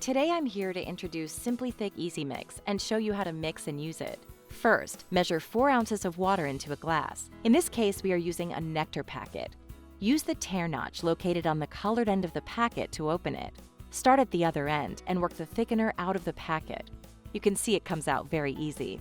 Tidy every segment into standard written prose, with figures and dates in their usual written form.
Today I'm here to introduce SimplyThick EasyMix and show you how to mix and use it. First, measure 4 ounces of water into a glass. In this case, we are using a nectar packet. Use the tear notch located on the colored end of the packet to open it. Start at the other end and work the thickener out of the packet. You can see it comes out very easy.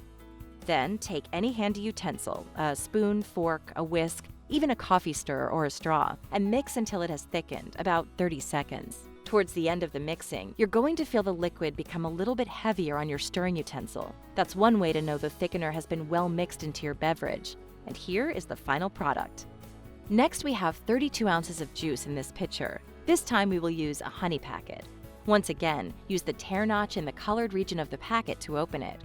Then take any handy utensil, a spoon, fork, a whisk, even a coffee stirrer or a straw, and mix until it has thickened, about 30 seconds. Towards the end of the mixing, you're going to feel the liquid become a little bit heavier on your stirring utensil. That's one way to know the thickener has been well mixed into your beverage. And here is the final product. Next, we have 32 ounces of juice in this pitcher. This time we will use a honey packet. Once again, use the tear notch in the colored region of the packet to open it.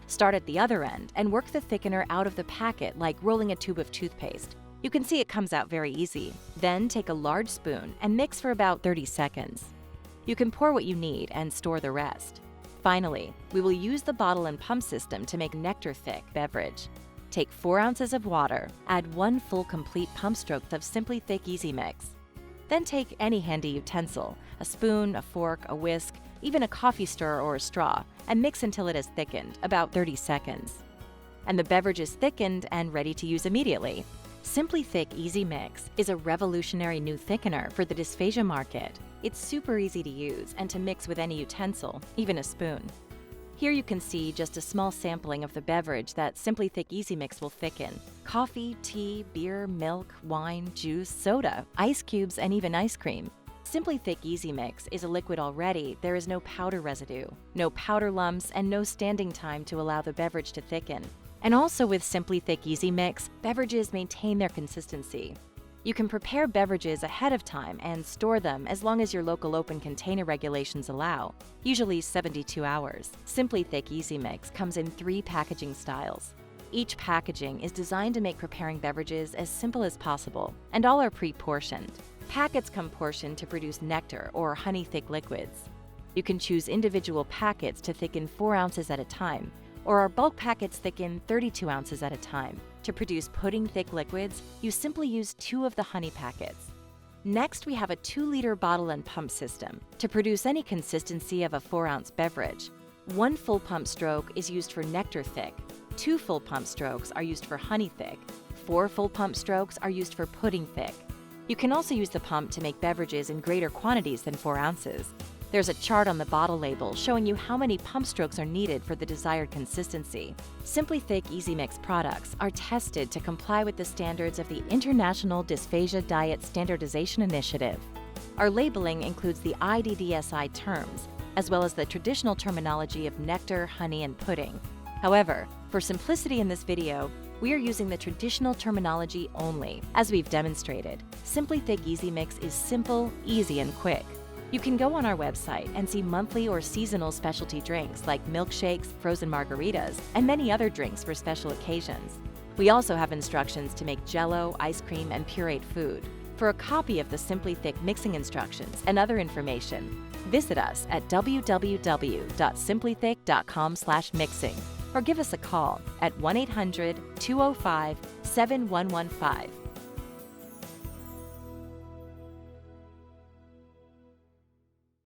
Start at the other end and work the thickener out of the packet like rolling a tube of toothpaste. You can see it comes out very easy. Then take a large spoon and mix for about 30 seconds. You can pour what you need and store the rest. Finally, we will use the bottle and pump system to make nectar-thick beverage. Take 4 ounces of water, add 1 full complete pump stroke of SimplyThick EasyMix. Then take any handy utensil, a spoon, a fork, a whisk, even a coffee stirrer or a straw, and mix until it has thickened, about 30 seconds. And the beverage is thickened and ready to use immediately. SimplyThick EasyMix is a revolutionary new thickener for the dysphagia market. It's super easy to use and to mix with any utensil, even a spoon. Here you can see just a small sampling of the beverage that SimplyThick EasyMix will thicken. Coffee, tea, beer, milk, wine, juice, soda, ice cubes, and even ice cream. SimplyThick EasyMix is a liquid already. There is no powder residue, no powder lumps, and no standing time to allow the beverage to thicken. And also with SimplyThick EasyMix, beverages maintain their consistency. You can prepare beverages ahead of time and store them as long as your local open container regulations allow, usually 72 hours. SimplyThick EasyMix comes in 3 packaging styles. Each packaging is designed to make preparing beverages as simple as possible, and all are pre-portioned. Packets come portioned to produce nectar or honey-thick liquids. You can choose individual packets to thicken 4 ounces at a time, or our bulk packets thicken 32 ounces at a time. To produce pudding-thick liquids, you simply use 2 of the honey packets. Next, we have a 2-liter bottle and pump system to produce any consistency of a 4-ounce beverage. 1 full pump stroke is used for nectar-thick, 2 full pump strokes are used for honey-thick, 4 full pump strokes are used for pudding-thick. You can also use the pump to make beverages in greater quantities than 4 ounces. There's a chart on the bottle label showing you how many pump strokes are needed for the desired consistency. SimplyThick EasyMix products are tested to comply with the standards of the International Dysphagia Diet Standardization Initiative. Our labeling includes the IDDSI terms, as well as the traditional terminology of nectar, honey, and pudding. However, for simplicity in this video, we are using the traditional terminology only. As we've demonstrated, SimplyThick EasyMix is simple, easy, and quick. You can go on our website and see monthly or seasonal specialty drinks like milkshakes, frozen margaritas, and many other drinks for special occasions. We also have instructions to make Jell-O, ice cream, and pureed food. For a copy of the SimplyThick mixing instructions and other information, visit us at www.simplythick.com/mixing or give us a call at 1-800-205-7115.